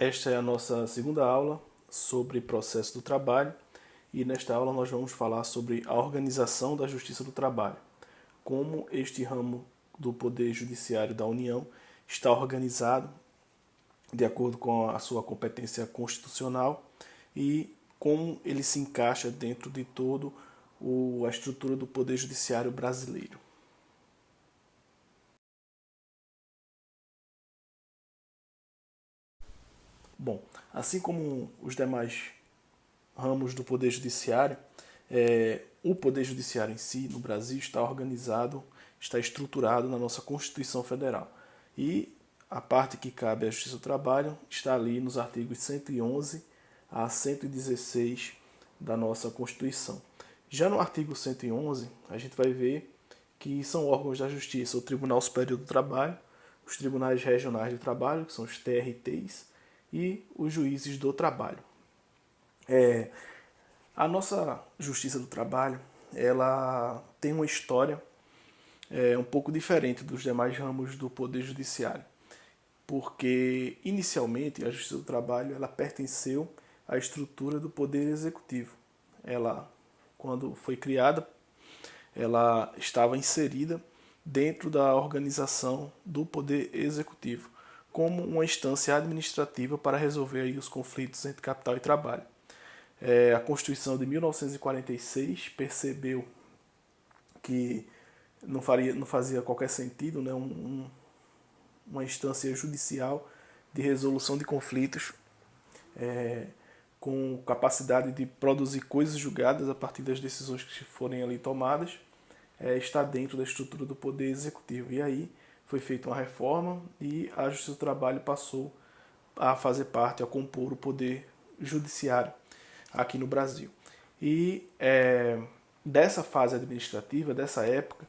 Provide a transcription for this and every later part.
Esta é a nossa segunda aula sobre processo do trabalho e nesta aula nós vamos falar sobre a organização da Justiça do Trabalho, como este ramo do Poder Judiciário da União está organizado de acordo com a sua competência constitucional e como ele se encaixa dentro de todo a estrutura do Poder Judiciário brasileiro. Bom, assim como os demais ramos do Poder Judiciário, o Poder Judiciário em si, no Brasil, está organizado, está estruturado na nossa Constituição Federal. E a parte que cabe à Justiça do Trabalho está ali nos artigos 111 a 116 da nossa Constituição. Já no artigo 111, a gente vai ver que são órgãos da Justiça o Tribunal Superior do Trabalho, os Tribunais Regionais do Trabalho, que são os TRTs, e os juízes do trabalho. A nossa Justiça do Trabalho, ela tem uma história um pouco diferente dos demais ramos do Poder Judiciário, porque inicialmente a Justiça do Trabalho ela pertenceu à estrutura do Poder Executivo. Ela, quando foi criada, ela estava inserida dentro da organização do Poder Executivo, como uma instância administrativa para resolver aí os conflitos entre capital e trabalho. A Constituição de 1946 percebeu que não fazia qualquer sentido, né, uma instância judicial de resolução de conflitos com capacidade de produzir coisas julgadas a partir das decisões que forem ali tomadas, está dentro da estrutura do Poder Executivo. E aí foi feita uma reforma e a Justiça do Trabalho passou a fazer parte, a compor o Poder Judiciário aqui no Brasil. E dessa fase administrativa, dessa época,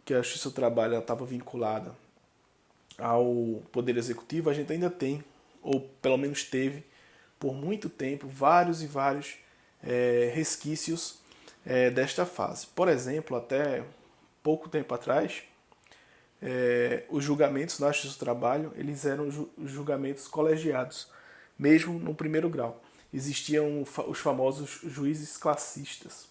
que a Justiça do Trabalho estava vinculada ao Poder Executivo, a gente ainda tem, ou pelo menos teve, por muito tempo, vários e vários resquícios desta fase. Por exemplo, até pouco tempo atrás, os julgamentos na Justiça do Trabalho eles eram julgamentos colegiados, mesmo no primeiro grau. Existiam os famosos juízes classistas,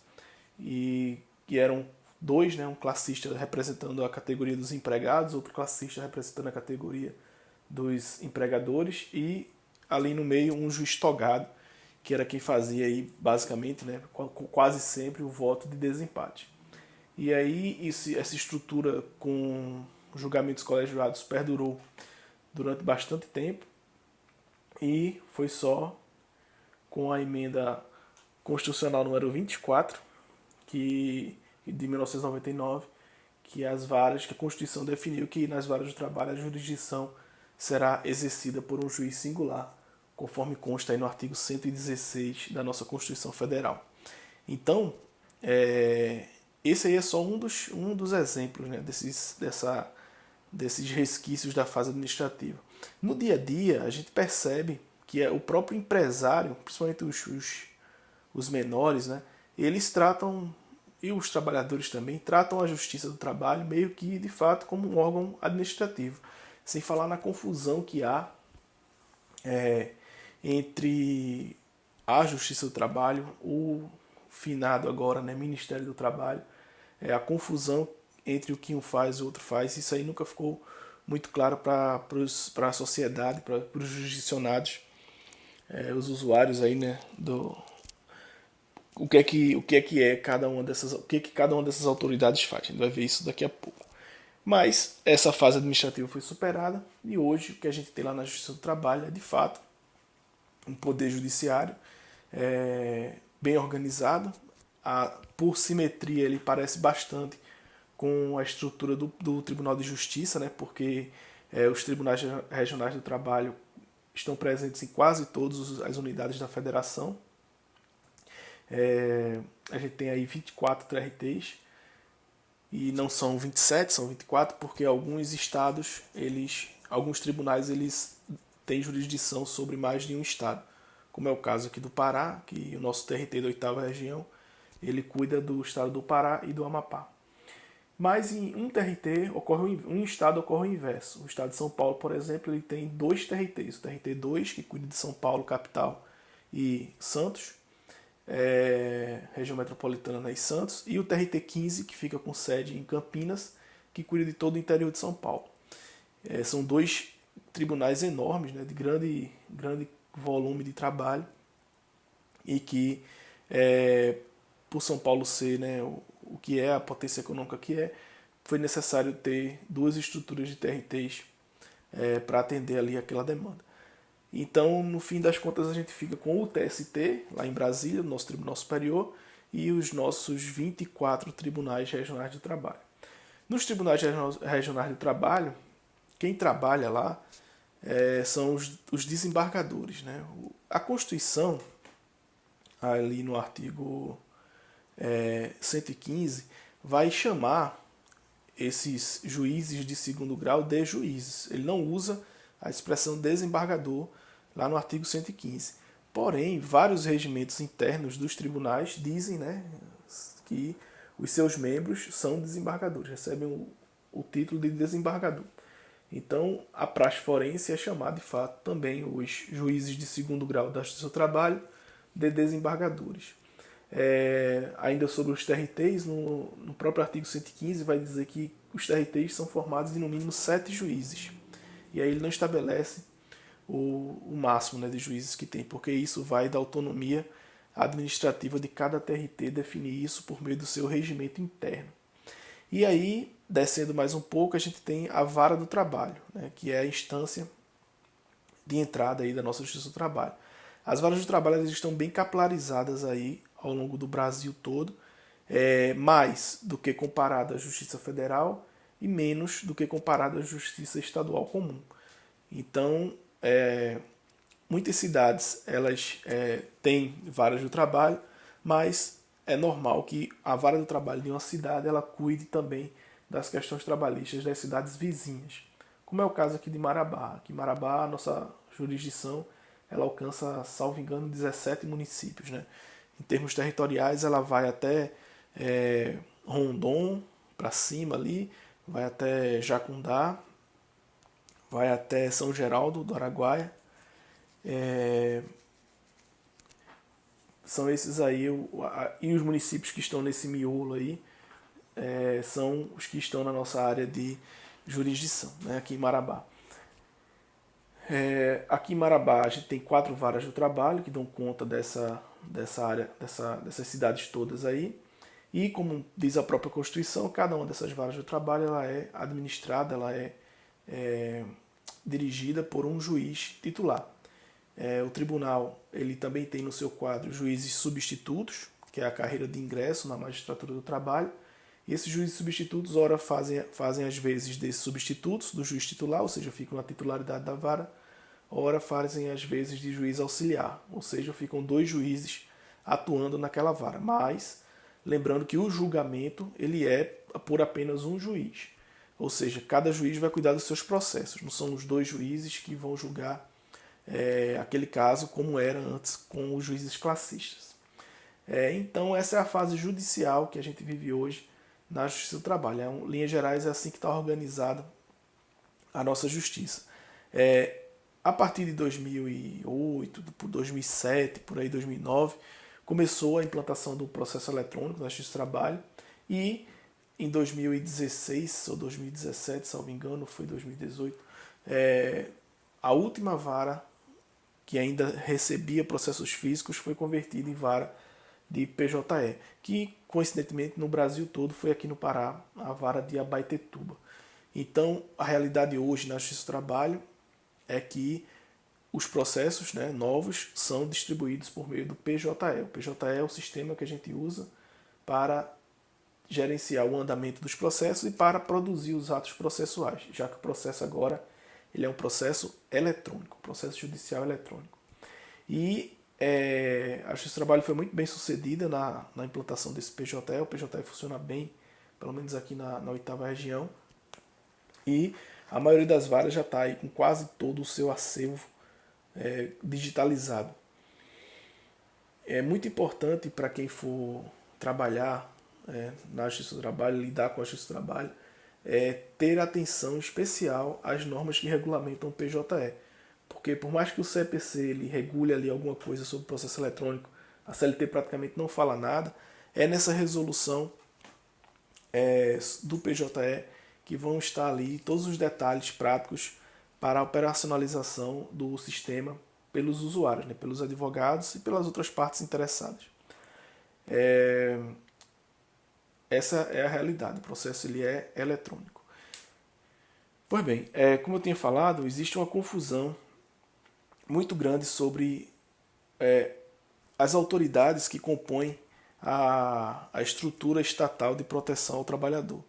e que eram dois, né, um classista representando a categoria dos empregados, outro classista representando a categoria dos empregadores, e ali no meio um juiz togado, que era quem fazia aí, basicamente, né, quase sempre o voto de desempate. E aí essa estrutura com julgamentos colegiados perdurou durante bastante tempo e foi só com a emenda constitucional número 24, de 1999, que a Constituição definiu que nas varas do trabalho a jurisdição será exercida por um juiz singular, conforme consta aí no artigo 116 da nossa Constituição Federal. Então, esse aí é só um dos exemplos, né, desses resquícios da fase administrativa. No dia a dia, a gente percebe que o próprio empresário, principalmente os menores, né, eles tratam, e os trabalhadores também, tratam a Justiça do Trabalho meio que, de fato, como um órgão administrativo. Sem falar na confusão que há entre a Justiça do Trabalho, o finado agora, né, Ministério do Trabalho, a confusão entre o que um faz e o outro faz. Isso aí nunca ficou muito claro para a sociedade, para os jurisdicionados, os usuários aí, né, o que é cada uma dessas, o que cada uma dessas autoridades faz. A gente vai ver isso daqui a pouco. Mas essa fase administrativa foi superada e hoje o que a gente tem lá na Justiça do Trabalho é, de fato, um poder judiciário bem organizado. Por simetria, ele parece bastante com a estrutura do Tribunal de Justiça, né? Porque os tribunais regionais do trabalho estão presentes em quase todas as unidades da federação. A gente tem aí 24 TRTs, e não são 27, são 24, porque alguns estados, alguns tribunais, eles têm jurisdição sobre mais de um estado. Como é o caso aqui do Pará, que o nosso TRT da 8ª região, ele cuida do estado do Pará e do Amapá. Mas em um TRT, um estado ocorre o inverso. O estado de São Paulo, por exemplo, ele tem dois TRTs. O TRT-2, que cuida de São Paulo, capital, e Santos, região metropolitana e Santos, e o TRT-15, que fica com sede em Campinas, que cuida de todo o interior de São Paulo. São dois tribunais enormes, né, de grande volume de trabalho, e que, por São Paulo ser, né, o que é a potência econômica que é, foi necessário ter duas estruturas de TRTs para atender ali aquela demanda. Então, no fim das contas, a gente fica com o TST, lá em Brasília, no nosso Tribunal Superior, e os nossos 24 tribunais regionais de trabalho. Nos tribunais regionais de trabalho, quem trabalha lá são os desembargadores. Né? A Constituição, ali no artigo 115, vai chamar esses juízes de segundo grau de juízes. Ele não usa a expressão desembargador lá no artigo 115. Porém, vários regimentos internos dos tribunais dizem, né, que os seus membros são desembargadores, recebem o título de desembargador. Então, a praxe forense é chamar, de fato, também os juízes de segundo grau da Justiça do Trabalho de desembargadores. Ainda sobre os TRTs, no próprio artigo 115 vai dizer que os TRTs são formados de no mínimo 7 juízes. E aí ele não estabelece o máximo, né, de juízes que tem, porque isso vai da autonomia administrativa de cada TRT definir isso por meio do seu regimento interno. E aí, descendo mais um pouco, a gente tem a vara do trabalho, né, que é a instância de entrada aí da nossa Justiça do Trabalho. As varas do trabalho elas estão bem capilarizadas aí ao longo do Brasil todo, mais do que comparado à Justiça Federal e menos do que comparado à Justiça Estadual comum. Então, muitas cidades elas têm varas do trabalho, mas é normal que a vara do trabalho de uma cidade ela cuide também das questões trabalhistas das cidades vizinhas, como é o caso aqui de Marabá. Aqui em Marabá, a nossa jurisdição ela alcança, salvo engano, 17 municípios. Né? Em termos territoriais, ela vai até Rondon, para cima ali, vai até Jacundá, vai até São Geraldo do Araguaia. São esses aí, e os municípios que estão nesse miolo aí, são os que estão na nossa área de jurisdição, né, aqui em Marabá. Aqui em Marabá a gente tem 4 varas do trabalho que dão conta dessa área, dessas cidades todas aí. E como diz a própria Constituição, cada uma dessas varas do trabalho ela é administrada, ela é dirigida por um juiz titular. O tribunal ele também tem no seu quadro juízes substitutos, que é a carreira de ingresso na magistratura do trabalho. E esses juízes substitutos, ora fazem às vezes de substitutos do juiz titular, ou seja, ficam na titularidade da vara, ora fazem às vezes de juiz auxiliar, ou seja, ficam 2 juízes atuando naquela vara. Mas, lembrando que o julgamento ele é por apenas um juiz, ou seja, cada juiz vai cuidar dos seus processos, não são os 2 juízes que vão julgar aquele caso como era antes com os juízes classistas. Então, essa é a fase judicial que a gente vive hoje na Justiça do Trabalho. Em linhas gerais, é assim que está organizada a nossa justiça. A partir de 2008, por 2007, por aí 2009, começou a implantação do processo eletrônico na Justiça do Trabalho e em 2016 ou 2017, salvo engano, foi 2018, a última vara que ainda recebia processos físicos foi convertida em vara de PJE, que coincidentemente no Brasil todo foi aqui no Pará a vara de Abaetetuba. Então a realidade hoje na Justiça do Trabalho é que os processos, né, novos são distribuídos por meio do PJE. O PJE é o sistema que a gente usa para gerenciar o andamento dos processos e para produzir os atos processuais, já que o processo agora ele é um processo eletrônico, um processo judicial eletrônico. E a Justiça do Trabalho foi muito bem sucedida na implantação desse PJE. O PJE funciona bem, pelo menos aqui na 8ª região. E a maioria das varas já está aí com quase todo o seu acervo digitalizado. É muito importante para quem for trabalhar na Justiça do Trabalho, lidar com a Justiça do Trabalho, é ter atenção especial às normas que regulamentam o PJE. Porque por mais que o CPC ele regule ali alguma coisa sobre o processo eletrônico, a CLT praticamente não fala nada, é nessa resolução do PJE que vão estar ali todos os detalhes práticos para a operacionalização do sistema pelos usuários, né, pelos advogados e pelas outras partes interessadas. Essa é a realidade, o processo ele é eletrônico. Pois bem, como eu tinha falado, existe uma confusão muito grande sobre as autoridades que compõem a estrutura estatal de proteção ao trabalhador.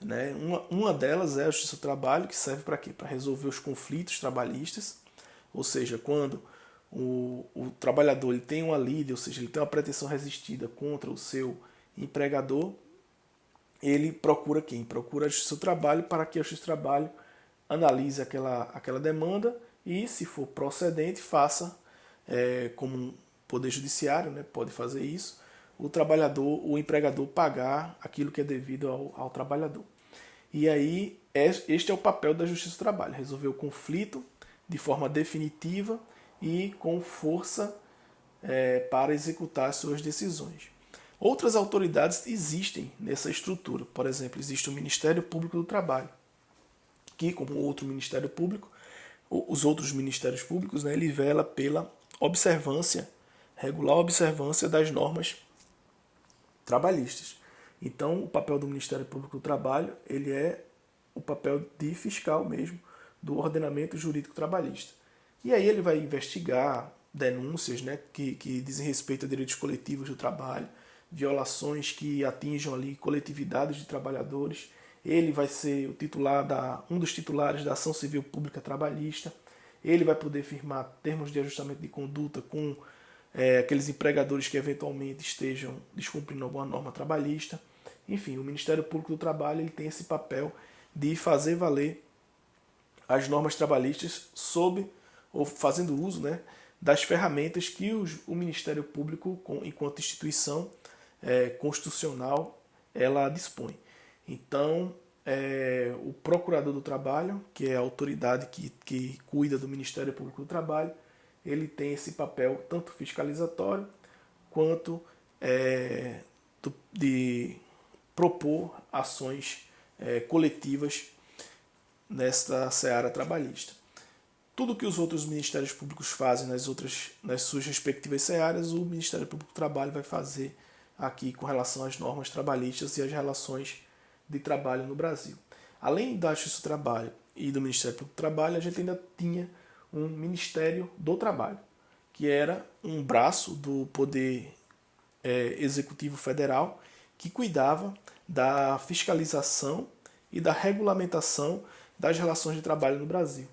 Né? Uma delas é a Justiça do Trabalho, que serve para quê? Para resolver os conflitos trabalhistas, ou seja, quando o trabalhador ele tem uma lide, ou seja, ele tem uma pretensão resistida contra o seu empregador, ele procura quem? Procura a Justiça do Trabalho para que a Justiça do Trabalho analise aquela demanda e, se for procedente, faça, como um poder judiciário, né, pode fazer isso, o empregador pagar aquilo que é devido ao trabalhador. E aí, este é o papel da Justiça do Trabalho, resolver o conflito de forma definitiva e com força para executar as suas decisões. Outras autoridades existem nessa estrutura. Por exemplo, existe o Ministério Público do Trabalho, que, como outro Ministério Público, os outros Ministérios Públicos, né, ele vela pela regular observância das normas trabalhistas. Então, o papel do Ministério Público do Trabalho, ele é o papel de fiscal mesmo do ordenamento jurídico trabalhista. E aí ele vai investigar denúncias, né, que dizem respeito a direitos coletivos do trabalho, violações que atinjam ali coletividades de trabalhadores. Ele vai ser um dos titulares da ação civil pública trabalhista. Ele vai poder firmar termos de ajustamento de conduta com aqueles empregadores que eventualmente estejam descumprindo alguma norma trabalhista. Enfim, o Ministério Público do Trabalho ele tem esse papel de fazer valer as normas trabalhistas fazendo uso, né, das ferramentas que o Ministério Público, enquanto instituição constitucional, ela dispõe. Então, o Procurador do Trabalho, que é a autoridade que cuida do Ministério Público do Trabalho, ele tem esse papel tanto fiscalizatório quanto de propor ações coletivas nesta seara trabalhista. Tudo que os outros ministérios públicos fazem nas suas respectivas searas, o Ministério Público do Trabalho vai fazer aqui com relação às normas trabalhistas e às relações de trabalho no Brasil. Além da Justiça do Trabalho e do Ministério Público do Trabalho, a gente ainda tinha um Ministério do Trabalho, que era um braço do Poder Executivo Federal que cuidava da fiscalização e da regulamentação das relações de trabalho no Brasil.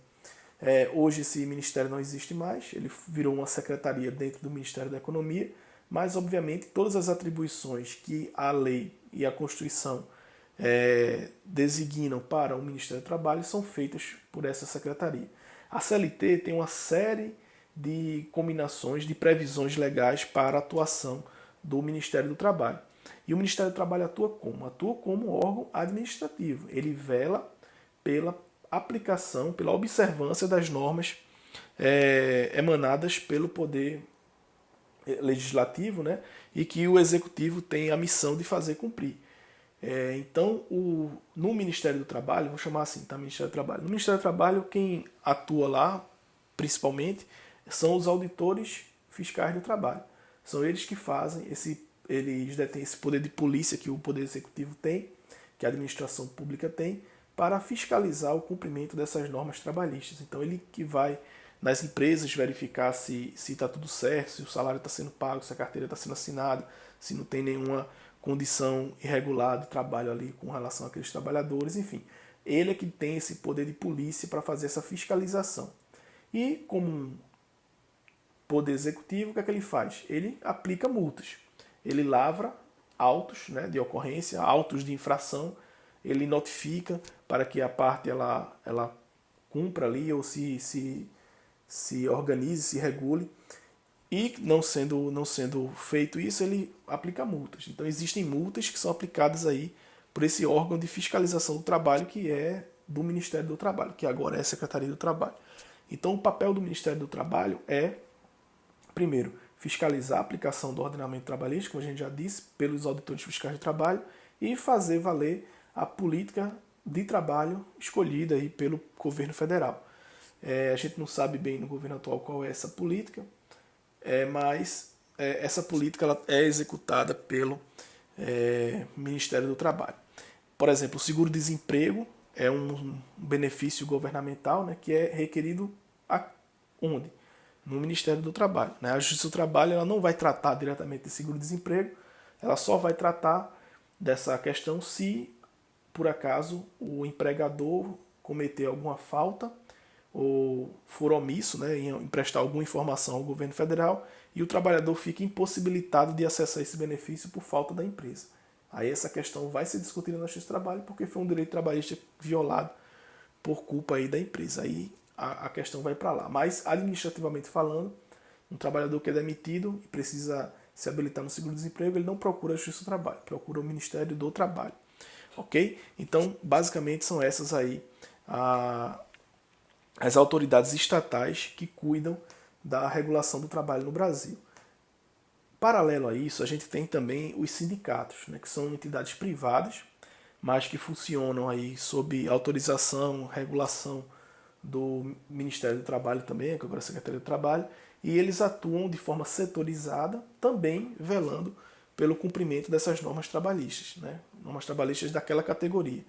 Hoje esse ministério não existe mais, ele virou uma secretaria dentro do Ministério da Economia, mas obviamente todas as atribuições que a lei e a Constituição designam para o Ministério do Trabalho são feitas por essa secretaria. A CLT tem uma série de combinações, de previsões legais para a atuação do Ministério do Trabalho. E o Ministério do Trabalho atua como? Atua como órgão administrativo. Ele vela pela aplicação, pela observância das normas emanadas pelo Poder Legislativo, né, e que o Executivo tem a missão de fazer cumprir. Então, no Ministério do Trabalho, vou chamar assim, tá? Ministério do Trabalho. No Ministério do Trabalho, quem atua lá, principalmente, são os auditores fiscais do trabalho. São eles que fazem eles detêm esse poder de polícia que o Poder Executivo tem, que a administração pública tem, para fiscalizar o cumprimento dessas normas trabalhistas. Então, ele que vai nas empresas verificar se está tudo certo, se o salário está sendo pago, se a carteira está sendo assinada, se não tem nenhuma condição irregular de trabalho ali com relação àqueles trabalhadores, enfim. Ele é que tem esse poder de polícia para fazer essa fiscalização. E como um poder executivo, o que é que ele faz? Ele aplica multas. Ele lavra autos, né, de ocorrência, autos de infração, ele notifica para que a parte ela cumpra ali ou se organize, se regule. E não sendo feito isso, ele aplica multas. Então existem multas que são aplicadas aí por esse órgão de fiscalização do trabalho que é do Ministério do Trabalho, que agora é a Secretaria do Trabalho. Então o papel do Ministério do Trabalho é, primeiro, fiscalizar a aplicação do ordenamento trabalhista, como a gente já disse, pelos auditores fiscais de trabalho, e fazer valer a política de trabalho escolhida aí pelo governo federal. A gente não sabe bem no governo atual qual é essa política, mas essa política ela é executada pelo Ministério do Trabalho. Por exemplo, o seguro-desemprego é um benefício governamental, né, que é requerido onde? No Ministério do Trabalho. Né? A Justiça do Trabalho ela não vai tratar diretamente de seguro-desemprego, ela só vai tratar dessa questão se, por acaso, o empregador cometer alguma falta ou for omisso, né, em prestar alguma informação ao governo federal e o trabalhador fica impossibilitado de acessar esse benefício por falta da empresa. Aí essa questão vai ser discutida na Justiça do Trabalho porque foi um direito trabalhista violado por culpa aí da empresa. Aí a questão vai para lá. Mas, administrativamente falando, um trabalhador que é demitido e precisa se habilitar no seguro-desemprego, ele não procura a Justiça do Trabalho, procura o Ministério do Trabalho. Ok? Então, basicamente, são essas aí as autoridades estatais que cuidam da regulação do trabalho no Brasil. Paralelo a isso, a gente tem também os sindicatos, né, que são entidades privadas, mas que funcionam aí sob autorização, regulação do Ministério do Trabalho também, que agora é a Secretaria do Trabalho, e eles atuam de forma setorizada, também velando pelo cumprimento dessas normas trabalhistas, né? Normas trabalhistas daquela categoria.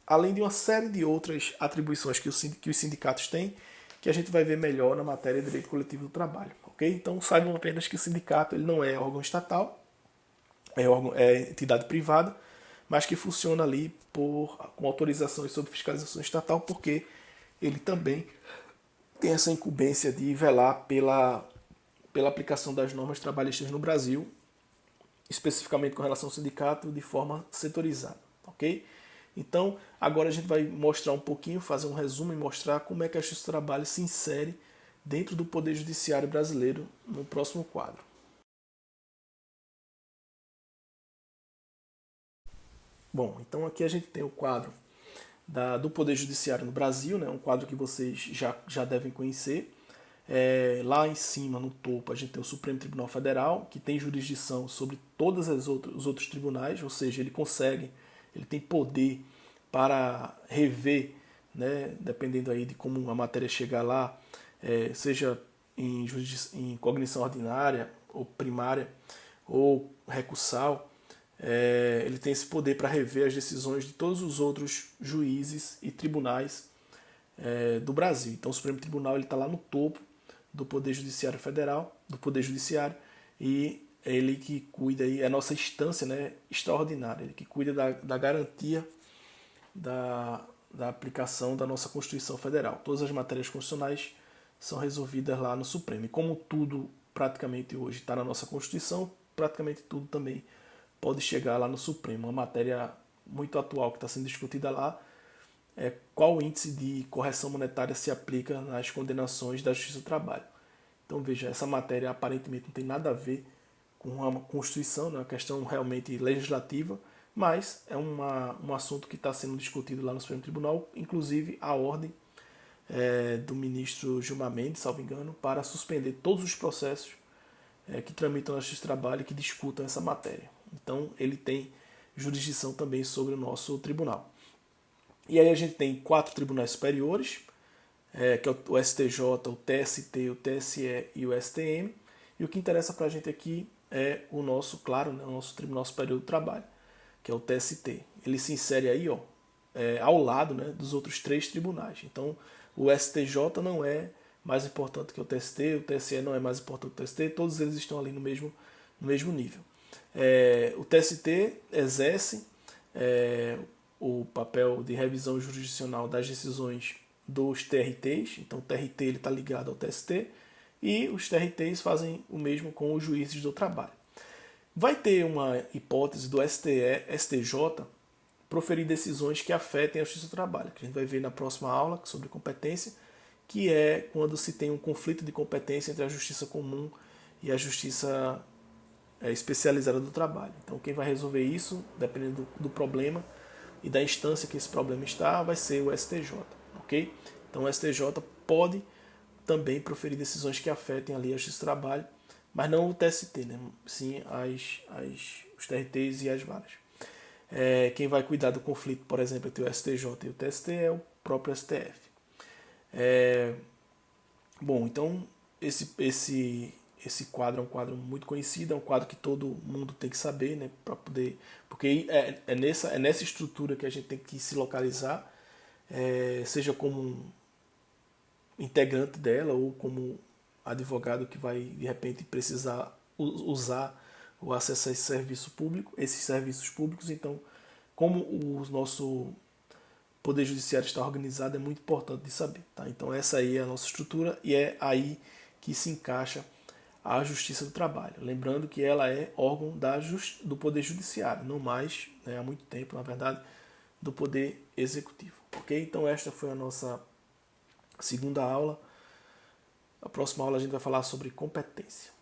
Além de uma série de outras atribuições que os sindicatos têm, que a gente vai ver melhor na matéria de direito coletivo do trabalho. Okay? Então saibam apenas que o sindicato ele não é órgão estatal, é entidade privada, mas que funciona ali com autorização e sob fiscalização estatal, porque ele também tem essa incumbência de velar pela aplicação das normas trabalhistas no Brasil, especificamente com relação ao sindicato, de forma setorizada. Ok? Então, agora a gente vai mostrar um pouquinho, fazer um resumo e mostrar como é que a Justiça do Trabalho se insere dentro do Poder Judiciário brasileiro no próximo quadro. Bom, então aqui a gente tem o quadro do Poder Judiciário no Brasil, né, um quadro que vocês já devem conhecer. Lá em cima, no topo, a gente tem o Supremo Tribunal Federal, que tem jurisdição sobre todos os outros tribunais, ou seja, ele tem poder para rever, né, dependendo aí de como a matéria chegar lá, seja em cognição ordinária ou primária ou recursal, ele tem esse poder para rever as decisões de todos os outros juízes e tribunais do Brasil. Então o Supremo Tribunal está lá no topo do Poder Judiciário Federal, do Poder Judiciário, e ele que cuida, aí, é a nossa instância, né, extraordinária, ele que cuida da garantia da aplicação da nossa Constituição Federal. Todas as matérias constitucionais são resolvidas lá no Supremo. E como tudo praticamente hoje está na nossa Constituição, praticamente tudo também pode chegar lá no Supremo. Uma matéria muito atual que está sendo discutida lá é qual índice de correção monetária se aplica nas condenações da Justiça do Trabalho. Então veja, essa matéria aparentemente não tem nada a ver com a Constituição, é uma questão realmente legislativa, mas é um assunto que está sendo discutido lá no Supremo Tribunal, inclusive a ordem do ministro Gilmar Mendes, salvo engano, para suspender todos os processos que tramitam na Justiça do Trabalho e que discutam essa matéria. Então ele tem jurisdição também sobre o nosso tribunal. E aí a gente tem 4 tribunais superiores, que é o STJ, o TST, o TSE e o STM. E o que interessa para a gente aqui é o nosso, claro, né, o nosso Tribunal Superior do Trabalho, que é o TST. Ele se insere aí ao lado, né, dos outros 3 tribunais. Então o STJ não é mais importante que o TST, o TSE não é mais importante que o TST, todos eles estão ali no mesmo nível. O TST exerce o papel de revisão jurisdicional das decisões dos TRTs, então o TRT está ligado ao TST, e os TRTs fazem o mesmo com os juízes do trabalho. Vai ter uma hipótese do STJ proferir decisões que afetem a Justiça do Trabalho, que a gente vai ver na próxima aula sobre competência, que é quando se tem um conflito de competência entre a justiça comum e a justiça especializada do trabalho. Então, quem vai resolver isso, dependendo do problema e da instância que esse problema está, vai ser o STJ, ok? Então, o STJ pode também proferir decisões que afetem ali a justiça do trabalho, mas não o TST, né? Sim os TRTs e as varas. Quem vai cuidar do conflito, por exemplo, entre o STJ e o TST é o próprio STF. Bom, então esse quadro é um quadro muito conhecido, é um quadro que todo mundo tem que saber, né, para poder, porque é nessa estrutura que a gente tem que se localizar, seja como um integrante dela ou como advogado que vai de repente precisar usar ou acessar esses serviços públicos. Então, como o nosso Poder Judiciário está organizado é muito importante de saber. Tá? Então essa aí é a nossa estrutura e é aí que se encaixa a Justiça do Trabalho. Lembrando que ela é órgão do Poder Judiciário, não mais, né, há muito tempo, na verdade, do Poder Executivo. Ok? Então esta foi a nossa segunda aula. A próxima aula a gente vai falar sobre competência.